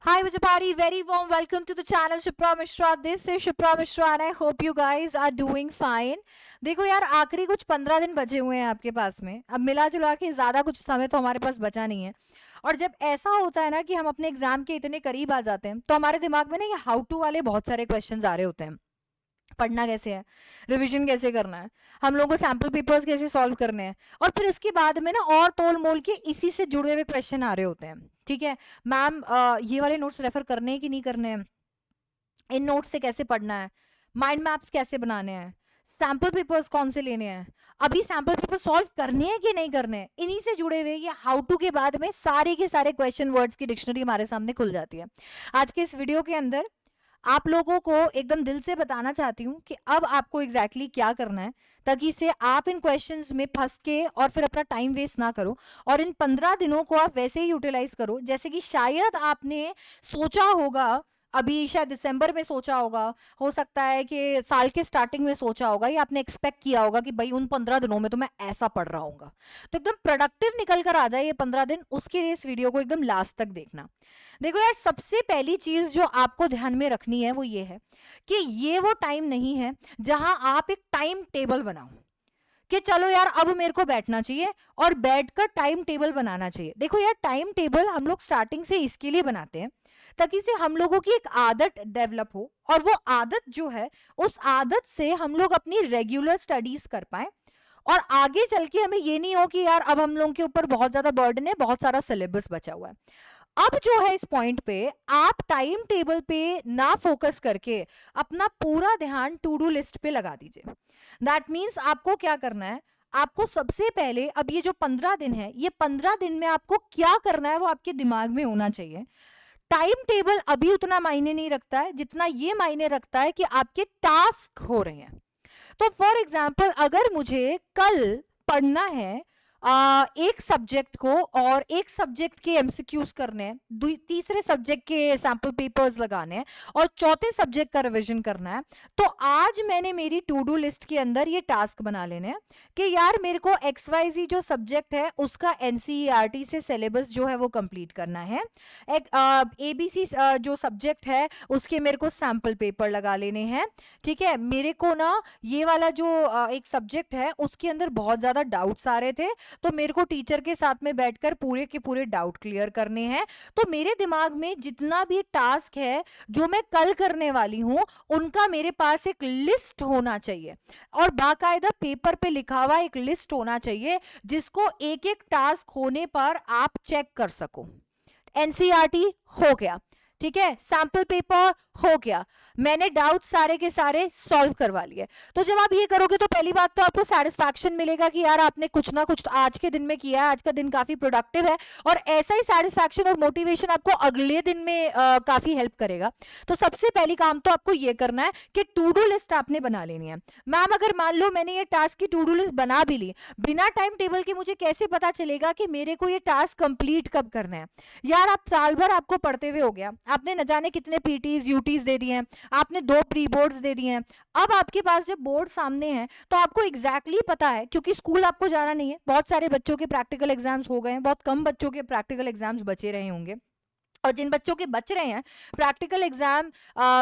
Hi everybody, very warm welcome to the channel Shipra Mishra. This is Shipra Mishra and I hope you guys are doing fine. देखो यार, आखिरी कुछ 15 दिन बचे हुए हैं आपके पास में. अब मिला जुला के ज़्यादा कुछ समय तो हमारे पास बचा नहीं है. और जब ऐसा होता है ना कि हम अपने एग्जाम के इतने करीब आ जाते हैं तो हमारे दिमाग में ना ये हाउ टू वाले बहुत सारे क्वेश्चंस आ रहे होते हैं. पढ़ना कैसे है, रिवीजन कैसे करना है, हम लोगों को सैम्पल पेपर्स कैसे सॉल्व करने हैं, और फिर इसके बाद में ना और तोल मोल के इसी से जुड़े हुए क्वेश्चन आ रहे होते हैं. ठीक है मैम, ये वाले नोट्स रेफर करने हैं कि नहीं करने हैं, इन नोट्स से कैसे पढ़ना है, माइंड मैप्स कैसे बनाने हैं, सैम्पल पेपर्स कौन से लेने हैं, अभी सैम्पल पेपर सॉल्व करने हैं कि नहीं करने हैं. इन्हीं से जुड़े हुए ये हाउ टू के बाद में सारे के सारे क्वेश्चन वर्ड्स की डिक्शनरी हमारे सामने खुल जाती है. आज के इस वीडियो के अंदर आप लोगों को एकदम दिल से बताना चाहती हूँ कि अब आपको एग्जैक्टली क्या करना है, ताकि से आप इन क्वेश्चंस में फंस के और फिर अपना टाइम वेस्ट ना करो और इन 15 दिनों को आप वैसे ही यूटिलाइज करो जैसे कि शायद आपने सोचा होगा. अभी शायद दिसंबर में सोचा होगा, हो सकता है कि साल के स्टार्टिंग में सोचा होगा, या आपने एक्सपेक्ट किया होगा कि भाई उन 15 दिनों में तो मैं ऐसा पढ़ रहा हूँ. तो एकदम प्रोडक्टिव निकल कर आ जाए ये 15 दिन. उसके लिए इस वीडियो को एकदम लास्ट तक देखना. देखो यार, सबसे पहली चीज जो आपको ध्यान में रखनी है वो ये है कि ये वो टाइम नहीं है जहां आप एक टाइम टेबल बनाओ कि चलो यार अब मेरे को बैठना चाहिए और बैठकर टाइम टेबल बनाना चाहिए. देखो यार, टाइम टेबल हम लोग स्टार्टिंग से इसके लिए बनाते हैं ताकि से हम लोगों की एक आदत डेवलप हो, और वो आदत जो है उस आदत से हम लोग अपनी रेगुलर स्टडीज कर पाए, और आगे चल के हमें ये नहीं हो कि यार अब हम लोगों के ऊपर बहुत ज्यादा बर्डन है, बहुत सारा सिलेबस बचा हुआ है. अब जो है इस पॉइंट पे आप टाइम टेबल पे ना फोकस करके अपना पूरा ध्यान टू डू लिस्ट पे लगा दीजिए. दैट मीन्स आपको क्या करना है, आपको सबसे पहले अब ये जो 15 दिन है, ये 15 दिन में आपको क्या करना है वो आपके दिमाग में होना चाहिए. टाइम टेबल अभी उतना मायने नहीं रखता है जितना ये मायने रखता है कि आपके टास्क हो रहे हैं. तो फॉर एग्जाम्पल, अगर मुझे कल पढ़ना है एक सब्जेक्ट को और एक सब्जेक्ट के एमसीक्यूज करने हैं, तीसरे सब्जेक्ट के सैंपल पेपर्स लगाने हैं और चौथे सब्जेक्ट का रिवीजन करना है, तो आज मैंने मेरी टू डू लिस्ट के अंदर ये टास्क बना लेने हैं कि यार मेरे को XYZ जो सब्जेक्ट है उसका NCERT से सिलेबस जो है वो कंप्लीट करना है. एक ABC जो सब्जेक्ट है उसके मेरे को सैंपल पेपर लगा लेने हैं. ठीक है, मेरे को ना ये वाला जो एक सब्जेक्ट है उसके अंदर बहुत ज्यादा डाउट्स आ रहे थे, तो मेरे को टीचर के साथ में बैठकर पूरे के पूरे डाउट क्लियर करने हैं. तो मेरे दिमाग में जितना भी टास्क है जो मैं कल करने वाली हूं उनका मेरे पास एक लिस्ट होना चाहिए, और बाकायदा पेपर पे लिखा हुआ एक लिस्ट होना चाहिए जिसको एक एक टास्क होने पर आप चेक कर सको. NCERT हो गया, ठीक है, सैंपल पेपर हो गया, मैंने डाउट सारे के सारे सॉल्व करवा लिए. तो जब आप ये करोगे तो पहली बात तो आपको सेटिस्फैक्शन मिलेगा कि यार आपने कुछ ना कुछ आज के दिन में किया है, आज का दिन काफी प्रोडक्टिव है, और ऐसा ही सेटिस्फैक्शन और मोटिवेशन आपको अगले दिन में काफी हेल्प करेगा. तो सबसे पहली काम तो आपको ये करना है कि टू डू लिस्ट आपने बना लेनी है. मैम, अगर मान लो मैंने ये टास्क की टू डू लिस्ट बना भी ली, बिना टाइम टेबल के मुझे कैसे पता चलेगा कि मेरे को ये टास्क कंप्लीट कब करना है. यार, आप साल भर आपको पढ़ते हुए हो गया, आपने न जाने कितने PTs UTs दे दिए हैं, आपने 2 प्री बोर्ड्स दे दिए हैं. अब आपके पास जब बोर्ड सामने है तो आपको एग्जैक्टली पता है, क्योंकि स्कूल आपको जाना नहीं है, बहुत सारे बच्चों के प्रैक्टिकल एग्जाम्स हो गए हैं, बहुत कम बच्चों के प्रैक्टिकल एग्जाम्स बचे रहे होंगे, और जिन बच्चों के बच रहे हैं प्रैक्टिकल एग्जाम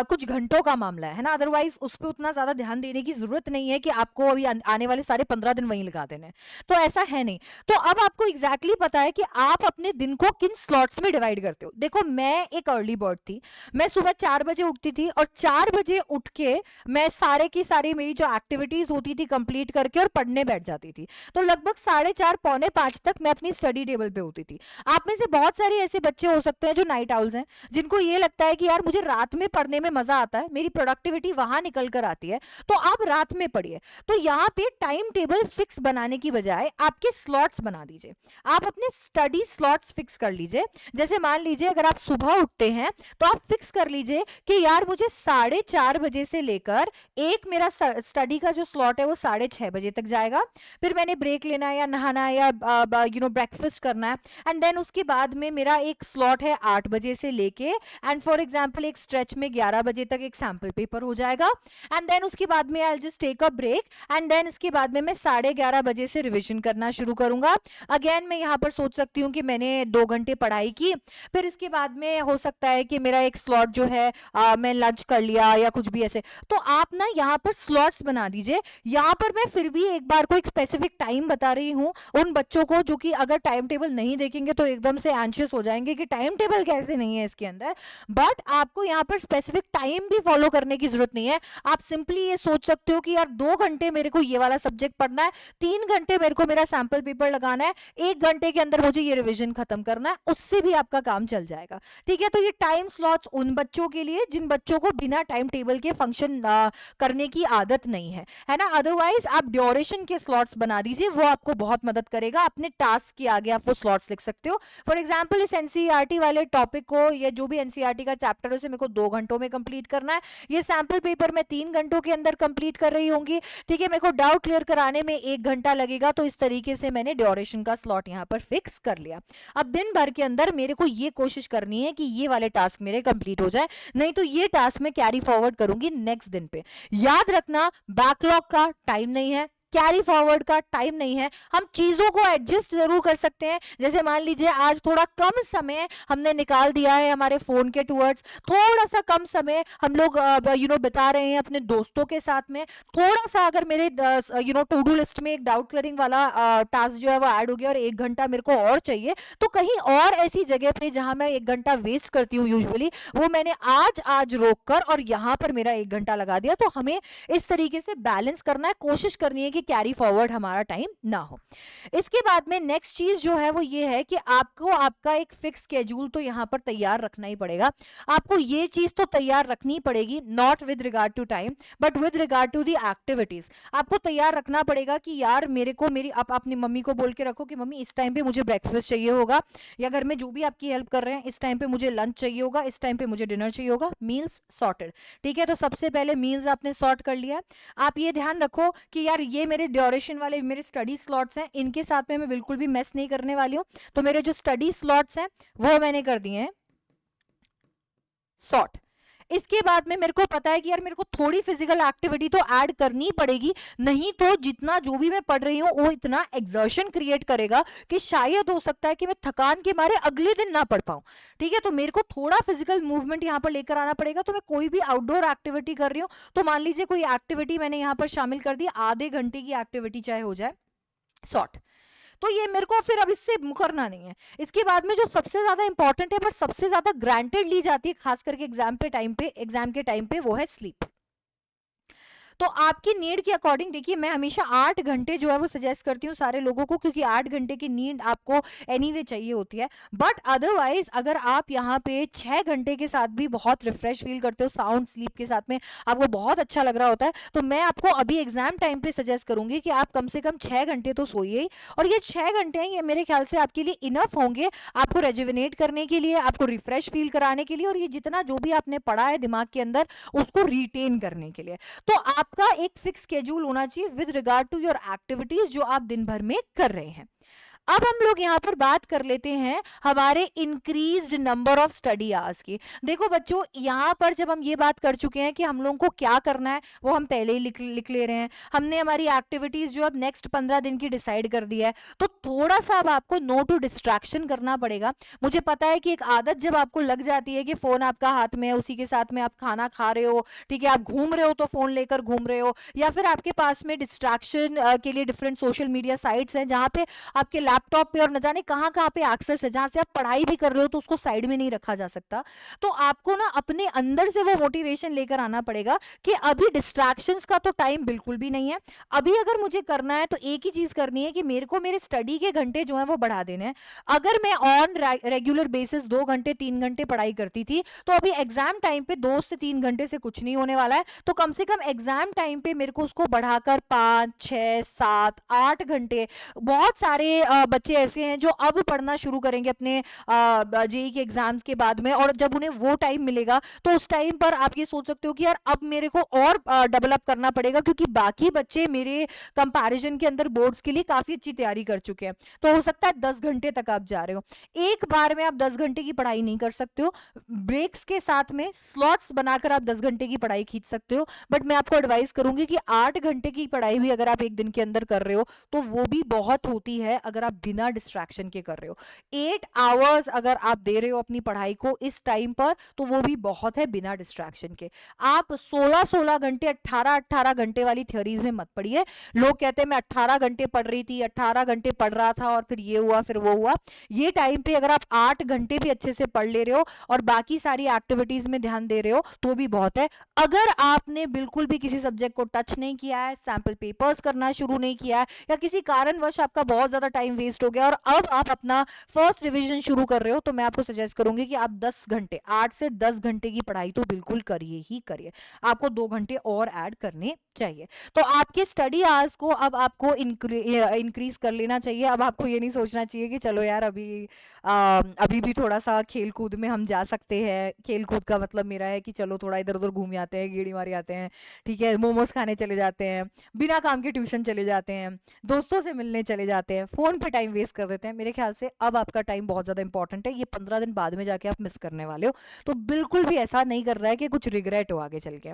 कुछ घंटों का मामला है ना, अदरवाइज उस पर उतना ज्यादा ध्यान देने की जरूरत नहीं है कि आपको अभी आने वाले सारे 15 दिन वहीं लगा देने. तो ऐसा है नहीं. तो अब आपको एग्जैक्टली पता है कि आप अपने दिन को किन स्लॉट्स में डिवाइड करते हो. देखो, मैं एक अर्ली बर्ड थी, मैं सुबह 4 बजे उठती थी, और 4 बजे उठ के मैं सारे की सारी मेरी जो एक्टिविटीज होती थी कंप्लीट करके और पढ़ने बैठ जाती थी. तो लगभग 4:30 पौने 5 तक मैं अपनी स्टडी टेबल पे होती थी. आप में से बहुत सारे ऐसे बच्चे हो सकते हैं जो नाइट आउल्स हैं, जिनको ये लगता है कि यार मुझे रात में पढ़ने में मजा आता है, मेरी प्रोडक्टिविटी वहां निकल कर आती है, तो आप रात में पढ़िए. तो यहाँ पे टाइम टेबल फिक्स बनाने की बजाय आपके स्लॉट्स बना दीजिए. आप अपने स्टडी स्लॉट्स फिक्स कर लीजिए. जैसे मान लीजिए अगर आप सुबह उठते हैं तो आप फिक्स कर लीजिए कि यार मुझे 4:30 बजे से लेकर एक मेरा स्टडी का जो स्लॉट है वो 6:30 बजे तक जाएगा. फिर मैंने ब्रेक लेना है या नहाना है या ब्रेकफास्ट करना है, एंड देन उसके बाद में मेरा एक स्लॉट है 8 बजे से लेके एंड फॉर एग्जांपल एक स्ट्रेच में 11 बजे तक एक सैंपल पेपर हो जाएगा एंड देन उसके बाद में I just take a break and then इसके बाद में मैं 11:30 बजे से रिविजन करना शुरू करूंगा। अगेन मैं यहाँ पर सोच सकती हूँ कि मैंने 2 घंटे पढ़ाई की, फिर इसके बाद में हो सकता है कि मेरा एक स्लॉट जो है मैं लंच कर लिया या कुछ भी ऐसे। तो आप ना यहाँ पर स्लॉट्स बना दीजिए। यहाँ पर मैं फिर भी एक बार को एक स्पेसिफिक टाइम बता रही हूँ उन बच्चों को जो कि अगर टाइम टेबल नहीं देखेंगे तो एकदम से एंशियस हो जाएंगे कि टाइम टेबल कैसे नहीं है इसके अंदर। बट आपको यहाँ पर स्पेसिफिक टाइम भी फॉलो करने की जरूरत नहीं है। आप सिंपली ये सोच सकते हो कि यार 2 घंटे मेरे को ये वाला सब्जेक्ट पढ़ना है, 3 घंटे मेरे को मेरा सैंपल पेपर लगाना है, 1 घंटे के अंदर मुझे ये रिविजन खत्म करना है, उससे भी आपका काम चल जाएगा। ठीक है, तो ये टाइम स्लॉट्स उन बच्चों के लिए जिन बच्चों को बिना टाइम टेबल के फंक्शन करने की आदत नहीं है ना। अदरवाइज आप ड्यूरेशन के स्लॉट्स बना दीजिए, वो आपको बहुत मदद करेगा। अपने टास्क के आगे आप वो स्लॉट्स लिख सकते हो। फॉर एग्जांपल इस एनसीईआरटी वाले टॉपिक को या जो भी एनसीईआरटी का चैप्टर है उसे मेरे को 2 घंटों में कंप्लीट करना है। ये सैंपल पेपर मैं 3 घंटों के अंदर कंप्लीट कर रही होंगी। ठीक है, मेरे को डाउट क्लियर कराने में 1 घंटा लगेगा, तो इस तरीके से मैंने ड्यूरेशन का स्लॉट यहाँ पर फिक्स कर लिया। अब दिन भर के अंदर मेरे को ये कोशिश करनी है कि ये वाले टास्क मेरे कंप्लीट हो जाए, नहीं तो ये टास्क मैं कैरी फॉरवर्ड करूंगी नेक्स्ट दिन पे। याद रखना, बैकलॉग का टाइम नहीं है, कैरी फॉरवर्ड का टाइम नहीं है। हम चीजों को एडजस्ट जरूर कर सकते हैं। जैसे मान लीजिए आज थोड़ा कम समय हमने निकाल दिया है हमारे फोन के टुवर्ड्स, थोड़ा सा कम समय हम लोग बिता रहे हैं अपने दोस्तों के साथ में। थोड़ा सा अगर मेरे टू डू लिस्ट में एक डाउट क्लियरिंग वाला टास्क जो है वो ऐड हो गया और 1 घंटा मेरे को और चाहिए, तो कहीं और ऐसी जगह पे जहां मैं 1 घंटा वेस्ट करती हूँ यूजुअली, वो मैंने आज रोक कर और यहाँ पर मेरा 1 घंटा लगा दिया। तो हमें इस तरीके से बैलेंस करना है, कोशिश करनी है कि कैरी फॉरवर्ड हमारा टाइम ना हो। इसके बाद में नेक्स्ट चीज जो है वो ये है कि आपको आपका एक फिक्स स्केड्यूल तो यहाँ पर तैयार रखना ही पड़ेगा। आपको ये चीज तो तैयार रखनी पड़ेगी, not with regard to time but with regard to the activities. आपको तैयार रखना पड़ेगा कि यार मेरे को आप अपनी मम्मी को बोल के रखो कि मम्मी इस टाइम पे मुझे ब्रेकफास्ट चाहिए होगा, या घर में जो भी आपकी हेल्प कर रहे हैं इस टाइम पे मुझे लंच चाहिए होगा, इस टाइम पे मुझे डिनर चाहिए होगा। Meals sorted. ठीक है, तो सबसे पहले मील्स आपने सॉर्ट कर लिया। आप ये ध्यान रखो कि यार ये मेरे ड्यूरेशन वाले मेरे स्टडी स्लॉट्स हैं, इनके साथ में मैं बिल्कुल भी मेस नहीं करने वाली हूं। तो मेरे जो स्टडी स्लॉट्स हैं वो मैंने कर दिए हैं सॉर्ट। इसके बाद में मेरे को पता है कि यार मेरे को थोड़ी फिजिकल एक्टिविटी तो ऐड करनी पड़ेगी, नहीं तो जितना जो भी मैं पढ़ रही हूँ वो इतना एक्सर्शन क्रिएट करेगा कि शायद हो सकता है कि मैं थकान के मारे अगले दिन ना पढ़ पाऊं। ठीक है, तो मेरे को थोड़ा फिजिकल मूवमेंट यहाँ पर लेकर आना पड़ेगा। तो मैं कोई भी आउटडोर एक्टिविटी कर रही हूँ, तो मान लीजिए कोई एक्टिविटी मैंने यहाँ पर शामिल कर दी, आधे घंटे की एक्टिविटी चाहे हो जाए, सॉर्ट। तो ये मेरे को फिर अब इससे मुकरना नहीं है। इसके बाद में जो सबसे ज्यादा इंपॉर्टेंट है पर सबसे ज्यादा ग्रांटेड ली जाती है खास करके एग्जाम के टाइम पे वो है स्लीप। तो आपकी नीड के अकॉर्डिंग देखिए, मैं हमेशा 8 घंटे जो है वो सजेस्ट करती हूँ सारे लोगों को, क्योंकि 8 घंटे की नींद आपको एनीवे चाहिए होती है। बट अदरवाइज अगर आप यहाँ पे 6 घंटे के साथ भी बहुत रिफ्रेश फील करते हो, साउंड स्लीप के साथ में आपको बहुत अच्छा लग रहा होता है, तो मैं आपको अभी एग्जाम टाइम पे सजेस्ट करूंगी कि आप कम से कम 6 घंटे तो सोइए ही। और ये 6 घंटे हैं, ये मेरे ख्याल से आपके लिए इनफ होंगे आपको रेजुविनेट करने के लिए, आपको रिफ्रेश फील कराने के लिए, और ये जितना जो भी आपने पढ़ा है दिमाग के अंदर उसको रिटेन करने के लिए। तो आपका एक फिक्स स्केड्यूल होना चाहिए with regard to your activities जो आप दिन भर में कर रहे हैं। अब हम लोग यहाँ पर बात कर लेते हैं हमारे increased number of study hours की। देखो बच्चों, यहाँ पर जब हम ये बात कर चुके हैं कि हम लोगों को क्या करना है वो हम पहले ही लिख ले रहे हैं। हमने हमारी एक्टिविटीज जो अब नेक्स्ट 15 दिन की डिसाइड कर दिया है, तो थोड़ा सा अब आपको नो टू डिस्ट्रैक्शन करना पड़ेगा। मुझे पता है कि एक आदत जब आपको लग जाती है कि फोन आपका हाथ में है, उसी के साथ में आप खाना खा रहे हो, ठीक है, आप घूम रहे हो तो फोन लेकर घूम रहे हो, या फिर आपके पास में डिस्ट्रैक्शन के लिए डिफरेंट सोशल मीडिया साइट्स हैं जहाँ पे आपके लैपटॉप पे और न जाने कहां पे एक्सेस है, जहां से आप पढ़ाई भी कर रहे हो तो उसको साइड में नहीं रखा जा सकता। तो आपको ना अपने अंदर से वो मोटिवेशन लेकर आना पड़ेगा कि अभी डिस्ट्रैक्शंस का तो टाइम बिल्कुल भी नहीं है। अभी अगर मुझे करना है तो एक ही चीज करनी है कि मेरे को मेरे स्टडी के घंटे जो है वो बढ़ा देने हैं। अगर मैं ऑन रेगुलर बेसिस 2 घंटे 3 घंटे पढ़ाई करती थी, तो अभी एग्जाम टाइम पे 2 से 3 घंटे से कुछ नहीं होने वाला है। तो कम से कम एग्जाम टाइम पे मेरे को उसको बढ़ाकर 5 6 7 8 घंटे, बहुत सारे बच्चे ऐसे हैं जो अब पढ़ना शुरू करेंगे अपने जेईई के एग्जाम्स के बाद में, और जब उन्हें वो टाइम मिलेगा तो उस टाइम पर आप ये सोच सकते हो कि यार अब मेरे को और डेवलप करना पड़ेगा, क्योंकि बाकी बच्चे मेरे कंपैरिजन के अंदर बोर्ड्स के लिए काफी अच्छी तैयारी कर चुके हैं। चुके हैं, तो हो सकता है 10 घंटे तक आप जा रहे हो। एक बार में आप 10 घंटे की पढ़ाई नहीं कर सकते हो, ब्रेक्स के साथ में स्लॉट्स बनाकर आप 10 घंटे की पढ़ाई खींच सकते हो। बट मैं आपको एडवाइस करूंगी कि 8 घंटे की पढ़ाई भी अगर आप एक दिन के अंदर कर रहे हो तो वो भी बहुत होती है, अगर आप बिना डिस्ट्रैक्शन के कर रहे हो। 8 आवर्स अगर आप दे रहे हो अपनी पढ़ाई को इस टाइम पर, तो वो भी बहुत है बिना डिस्ट्रैक्शन के। आप 16-16 घंटे, 18-18 घंटे वाली थ्योरीज में मत पढ़िए। लोग कहते हैं मैं 18 घंटे पढ़ रही थी, 18 घंटे पढ़ रहा था और फिर ये हुआ फिर वो हुआ। ये टाइम पे अगर आप 8 घंटे भी अच्छे से पढ़ ले रहे हो और बाकी सारी एक्टिविटीज में ध्यान दे रहे हो तो भी बहुत है। अगर आपने बिल्कुल भी किसी सब्जेक्ट को टच नहीं किया है, सैंपल पेपर्स करना शुरू नहीं किया है, या किसी कारणवश आपका बहुत ज्यादा टाइम वेस्ट हो गया और अब आप अपना फर्स्ट रिवीजन शुरू कर रहे हो, तो मैं आपको सजेस्ट करूंगी कि आप 10 घंटे, 8 से 10 घंटे की पढ़ाई तो बिल्कुल करिए ही करिए। आपको 2 घंटे और ऐड करने चाहिए। तो आपके स्टडी आवर्स को अब आपको इंक्रीज कर लेना चाहिए। अब आपको ये नहीं सोचना चाहिए कि चलो यार अभी भी थोड़ा सा खेल कूद में हम जा सकते हैं। खेल कूद का मतलब मेरा है कि चलो थोड़ा इधर उधर घूम आते हैं, गेड़ी मारी आते हैं, ठीक है, मोमोज खाने चले जाते हैं, बिना काम के ट्यूशन चले जाते हैं, दोस्तों से मिलने चले जाते हैं, फोन पे टाइम वेस्ट कर देते हैं। मेरे ख्याल से अब आपका टाइम बहुत ज्यादा इंपॉर्टेंट है। ये 15 दिन बाद में जाके आप मिस करने वाले हो, तो बिल्कुल भी ऐसा नहीं कर रहा है कि कुछ रिग्रेट हो आगे चल के।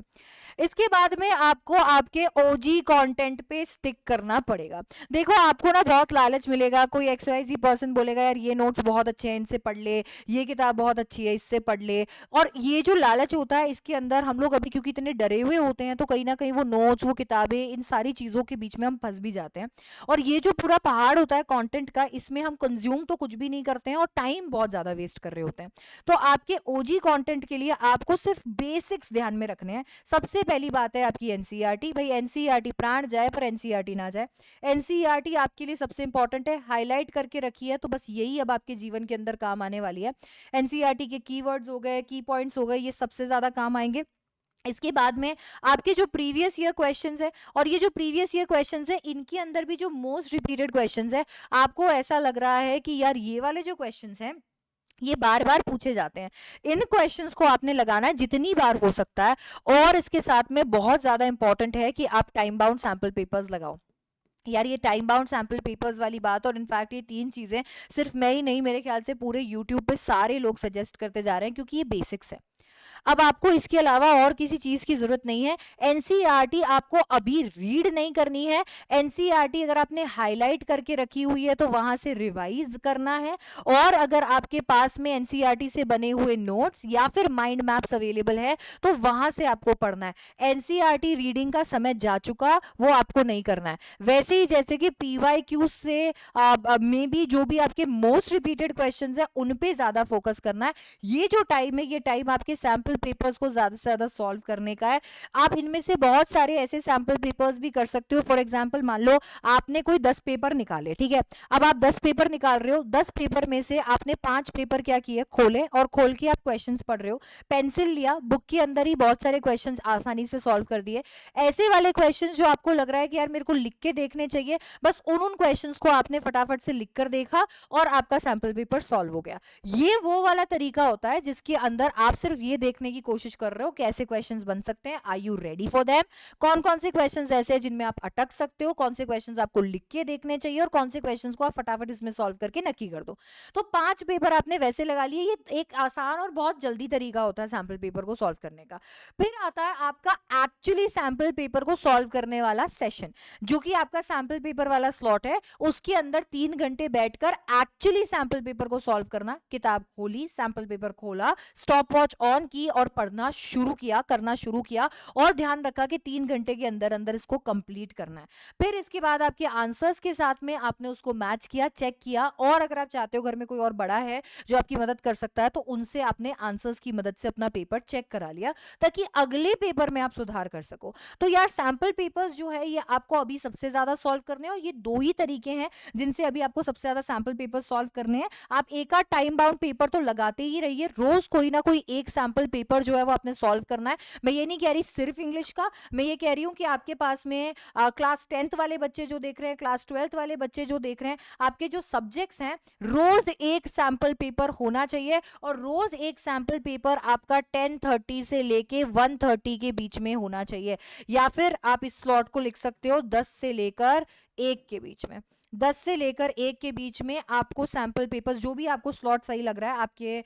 इसके बाद में आपको आपके ओजी कंटेंट पे स्टिक करना पड़ेगा। देखो आपको ना बहुत लालच मिलेगा, कोई XYZ पर्सन बोलेगा यार ये नोट्स बहुत अच्छे हैं, इनसे पढ़ ले, ये किताब बहुत अच्छी है, इससे पढ़ ले। और ये जो लालच होता है इसके अंदर हम लोग अभी क्योंकि इतने डरे हुए होते हैं, तो कहीं ना कहीं वो नोट्स, वो किताबें, इन सारी चीजों के बीच में हम फंस भी जाते हैं। और ये जो पूरा पहाड़ होता है कंटेंट का, इसमें हम कंज्यूम तो कुछ भी नहीं करते हैं और टाइम बहुत ज्यादा वेस्ट कर रहे होते हैं। तो आपके ओजी कंटेंट के लिए आपको सिर्फ बेसिक्स ध्यान में रखने हैं। सबसे पहली बात है आपकी एनसीईआरटी। भाई एनसीईआरटी प्राण जाए पर एनसीईआरटी ना जाए। एनसीईआरटी आपके लिए सबसे इंपॉर्टेंट है, हाईलाइट करके रखी है, तो बस यही अब आपके जीवन के अंदर काम आने वाली है। एनसीईआरटी के कीवर्ड्स हो गए, की पॉइंट्स हो गए, ये सबसे ज्यादा काम आएंगे। इसके बाद में आपके जो प्रीवियस ईयर क्वेश्चंस है, और ये जो प्रीवियस ईयर क्वेश्चंस है इनके अंदर भी जो मोस्ट रिपीटेड क्वेश्चंस है, आपको ऐसा लग रहा है कि यार ये वाले जो क्वेश्चंस हैं ये बार बार पूछे जाते हैं, इन क्वेश्चंस को आपने लगाना है जितनी बार हो सकता है। और इसके साथ में बहुत ज्यादा इंपॉर्टेंट है कि आप टाइम बाउंड सैंपल पेपर्स लगाओ। यार ये टाइम बाउंड सैंपल पेपर्स वाली बात, और इनफैक्ट ये 3 चीजें सिर्फ मैं ही नहीं, मेरे ख्याल से पूरे यूट्यूब पे सारे लोग सजेस्ट करते जा रहे हैं, क्योंकि ये बेसिक्स है। अब आपको इसके अलावा और किसी चीज की जरूरत नहीं है। एनसीईआरटी आपको अभी रीड नहीं करनी है। एनसीईआरटी अगर आपने हाईलाइट करके रखी हुई है तो वहां से रिवाइज करना है। और अगर आपके पास में एनसीईआरटी से बने हुए नोट्स या फिर माइंड मैप्स अवेलेबल है तो वहां से आपको पढ़ना है। एनसीईआरटी रीडिंग का समय जा चुका, वो आपको नहीं करना है। वैसे ही जैसे कि पीवाईक्यू से मे बी जो भी आपके मोस्ट रिपीटेड क्वेश्चंस है उन पे ज्यादा फोकस करना है। ये जो टाइम है, ये टाइम आपके सैंपल पेपर्स को ज्यादा से ज्यादा सॉल्व करने का है। आप इनमें से बहुत सारे ऐसे सैंपल पेपर्स भी कर सकते हो। फॉर एग्जांपल मान लो आपने कोई 10 पेपर निकाले, ठीक है, अब आप 10 पेपर निकाल रहे हो, 10 पेपर में से आपने 5 पेपर क्या किए, खोले, और खोल के आप क्वेश्चंस पढ़ रहे हो। पेंसिल लिया, बुक के अंदर ही बहुत सारे क्वेश्चंस आसानी से सॉल्व कर दिए। ऐसे वाले क्वेश्चंस जो आपको लग रहा है कि यार मेरे को लिख के देखने चाहिए, बस उन क्वेश्चंस को आपने फटाफट से लिख कर देखा और आपका सैंपल पेपर सॉल्व हो गया। ये वो वाला तरीका होता है जिसके अंदर आप सिर्फ ये देखने की कोशिश कर रहे हो कैसे क्वेश्चंस बन सकते हैं, are you ready for them. कौन कौन से क्वेश्चंस ऐसे हैं जिनमें आप अटक सकते हो, कौन से क्वेश्चंस आपको लिख के देखने चाहिए, और कौन से क्वेश्चंस को आप फटाफट इसमें सॉल्व करके नक्की कर दो। तो 5 पेपर आपने वैसे लगा लिए। ये एक आसान और बहुत जल्दी तरीका होता है सैंपल पेपर को सॉल्व करने का। फिर आता है आपका एक्चुअली सैंपल पेपर को सॉल्व करने वाला सेशन, जो कि आपका सैंपल पेपर वाला स्लॉट है। उसके अंदर 3 घंटे बैठकर एक्चुअली सैंपल पेपर को सॉल्व करना। किताब खोली, सैंपल पेपर खोला, स्टॉप वॉच ऑन की और पढ़ना शुरू किया, करना शुरू किया, और ध्यान रखा कि 3 घंटे के अंदर अंदर इसको कंप्लीट करना है। फिर इसके बाद आपके आंसर्स के साथ में आपने उसको मैच किया, चेक किया, और अगर आप चाहते हो घर में कोई और बड़ा है जो आपकी मदद कर सकता है तो उनसे आपने आंसर्स की मदद से अपना पेपर चेक करा लिया, ताकि अगले पेपर में आप सुधार कर सको। तो यार सैंपल पेपर्स जो है ये आपको अभी सबसे ज्यादा सॉल्व करने हैं, और ये 2 ही तरीके हैं जिनसे अभी आपको सबसे ज्यादा सैंपल पेपर सॉल्व करने हैं। आप एक आध टाइम बाउंड पेपर तो लगाते ही रहिए, रोज कोई ना कोई एक सैंपल पेपर जो है वो आपने सॉल्व करना है। मैं ये नहीं कह रही सिर्फ इंग्लिश का, मैं ये कह रही हूं कि आपके पास में क्लास 10th वाले बच्चे जो देख रहे हैं, क्लास 12th वाले बच्चे जो देख रहे हैं, आपके जो सब्जेक्ट्स हैं, रोज एक सैंपल पेपर होना चाहिए। और रोज एक सैंपल पेपर आपका 10:30 से लेके 1:30 के बीच में होना चाहिए, या फिर आप इस स्लॉट को लिख सकते हो 10 से लेकर 1 के बीच में। 10 से लेकर 1 के बीच में आपको सैंपल पेपर्स, जो भी आपको स्लॉट सही लग रहा है आपके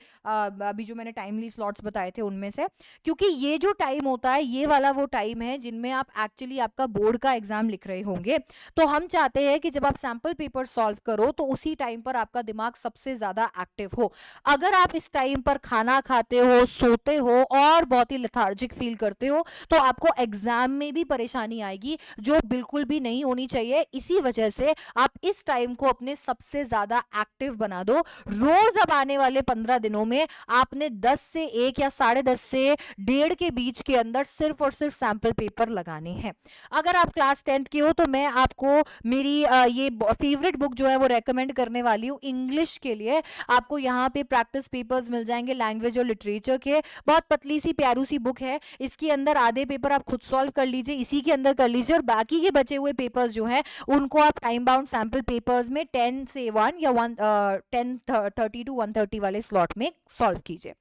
अभी जो मैंने टाइमली स्लॉट्स बताए थे उनमें से, क्योंकि ये जो टाइम होता है ये वाला वो टाइम है जिनमें आप एक्चुअली आपका बोर्ड का एग्जाम लिख रहे होंगे। तो हम चाहते हैं कि जब आप सैंपल पेपर सॉल्व करो तो उसी टाइम पर आपका दिमाग सबसे ज्यादा एक्टिव हो। अगर आप इस टाइम पर खाना खाते हो, सोते हो और बहुत ही लेथार्जिक फील करते हो तो आपको एग्जाम में भी परेशानी आएगी, जो बिल्कुल भी नहीं होनी चाहिए। इसी वजह से आप इस टाइम को अपने सबसे ज्यादा एक्टिव बना दो। रोज अब आने वाले 15 दिनों में आपने 10 से 1 या 10:30 से 1:30 के बीच के अंदर सिर्फ और सिर्फ सैंपल पेपर लगाने हैं। अगर आप क्लास 10th के हो तो मैं आपको मेरी ये फेवरेट बुक जो है वो रेकमेंड करने वाली हूँ इंग्लिश के लिए। आपको यहाँ पे प्रैक्टिस पेपर्स मिल जाएंगे लैंग्वेज और लिटरेचर के। बहुत पतली सी प्यारू सी बुक है, इसके अंदर आधे पेपर आप खुद सॉल्व कर लीजिए, इसी के अंदर कर लीजिए, और बाकी के बचे हुए पेपर्स जो हैं उनको आप टाइम बाउंड सैंपल पेपर्स में 10 से 1 या 10:30 to 1:30 वाले स्लॉट में सॉल्व कीजिए।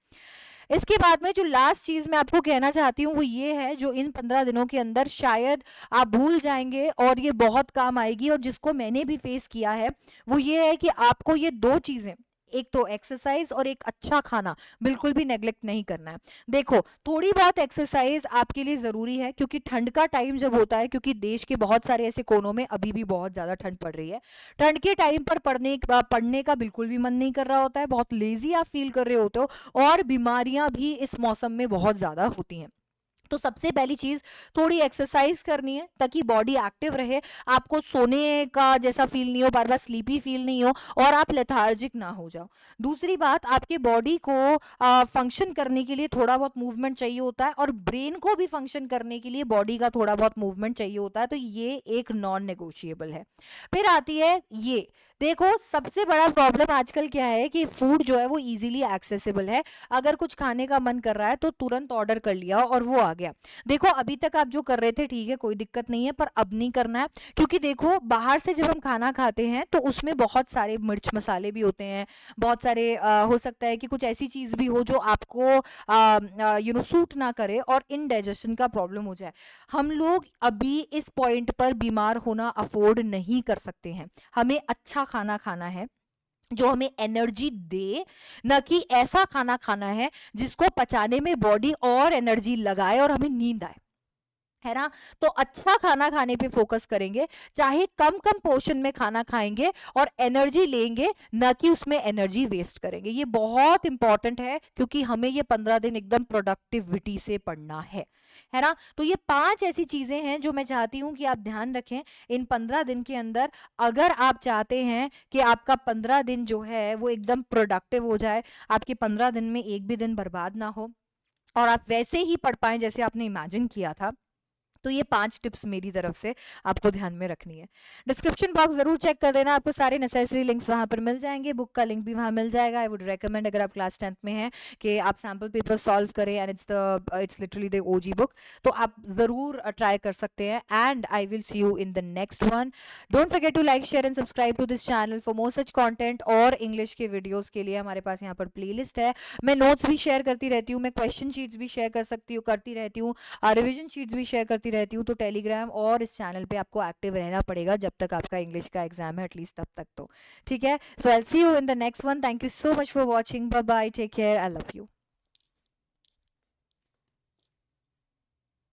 इसके बाद में जो लास्ट चीज मैं आपको कहना चाहती हूँ वो ये है, जो इन 15 दिनों के अंदर शायद आप भूल जाएंगे और ये बहुत काम आएगी, और जिसको मैंने भी फेस किया है, वो ये है कि आपको ये दो चीजें, एक तो एक्सरसाइज और एक अच्छा खाना, बिल्कुल भी नेग्लेक्ट नहीं करना है। देखो, थोड़ी बहुत एक्सरसाइज आपके लिए जरूरी है क्योंकि ठंड का टाइम जब होता है, क्योंकि देश के बहुत सारे ऐसे कोनों में अभी भी बहुत ज्यादा ठंड पड़ रही है, ठंड के टाइम पर पढ़ने का बिल्कुल भी मन नहीं कर रहा होता है, बहुत लेजी आप फील कर रहे होते हो, और बीमारियां भी इस मौसम में बहुत ज्यादा होती हैं। तो सबसे पहली चीज, थोड़ी एक्सरसाइज करनी है ताकि बॉडी एक्टिव रहे, आपको सोने का जैसा फील नहीं हो, बार बार स्लीपी फील नहीं हो, और आप लेथार्जिक ना हो जाओ। दूसरी बात, आपके बॉडी को फंक्शन करने के लिए थोड़ा बहुत मूवमेंट चाहिए होता है, और ब्रेन को भी फंक्शन करने के लिए बॉडी का थोड़ा बहुत मूवमेंट चाहिए होता है, तो ये एक नॉन नेगोशिएबल है। फिर आती है ये, देखो सबसे बड़ा प्रॉब्लम आजकल क्या है कि फूड जो है वो इजीली एक्सेसिबल है। अगर कुछ खाने का मन कर रहा है तो तुरंत ऑर्डर कर लिया और वो आ गया। देखो, अभी तक आप जो कर रहे थे ठीक है, कोई दिक्कत नहीं है, पर अब नहीं करना है, क्योंकि देखो बाहर से जब हम खाना खाते हैं तो उसमें बहुत सारे मिर्च मसाले भी होते हैं, बहुत सारे हो सकता है कि कुछ ऐसी चीज भी हो जो आपको सूट ना करे और इनडाइजेशन का प्रॉब्लम हो जाए। हम लोग अभी इस पॉइंट पर बीमार होना अफोर्ड नहीं कर सकते हैं। हमें अच्छा खाना खाना है जो हमें एनर्जी दे, न कि ऐसा खाना खाना है जिसको पचाने में बॉडी और एनर्जी लगाए और हमें नींद आए, है ना। तो अच्छा खाना खाने पे फोकस करेंगे, चाहे कम कम पोर्शन में खाना खाएंगे और एनर्जी लेंगे, न कि उसमें एनर्जी वेस्ट करेंगे। ये बहुत इंपॉर्टेंट है क्योंकि हमें ये 15 दिन एकदम प्रोडक्टिविटी से पढ़ना है ना। तो ये 5 ऐसी चीजें हैं जो मैं चाहती हूं कि आप ध्यान रखें इन 15 दिन के अंदर। अगर आप चाहते हैं कि आपका 15 दिन जो है वो एकदम प्रोडक्टिव हो जाए, आपके 15 दिन में एक भी दिन बर्बाद ना हो, और आप वैसे ही पढ़ पाएं जैसे आपने इमेजिन किया था, तो ये 5 टिप्स मेरी तरफ से आपको ध्यान में रखनी है। डिस्क्रिप्शन बॉक्स जरूर चेक कर देना, आपको सारे नेसेसरी लिंक्स वहां पर मिल जाएंगे, बुक का लिंक भी वहां मिल जाएगा। आई वुड रेकमेंड, अगर आप क्लास 10th में हैं, कि आप सैम्पल पेपर सॉल्व करें, and it's literally the OG book, तो आप जरूर ट्राई कर सकते हैं। And I will see you in the next one. Don't forget to like, share and subscribe to this channel for more such content. और English के videos के लिए हमारे पास यहाँ पर प्ले है, मैं नोट्स भी शेयर करती रहती हूँ, मैं क्वेश्चन शीट्स भी शेयर करती रहती हूँ, रिविजन शीट्स भी शेयर करती रहती हूँ। तो टेलीग्राम और इस चैनल पे आपको एक्टिव रहना पड़ेगा जब तक आपका इंग्लिश का एग्जाम है, एटलीस्ट तब तक तो ठीक है। So I will see you in the next one. Thank you so much for watching, bye bye, take care, I love you.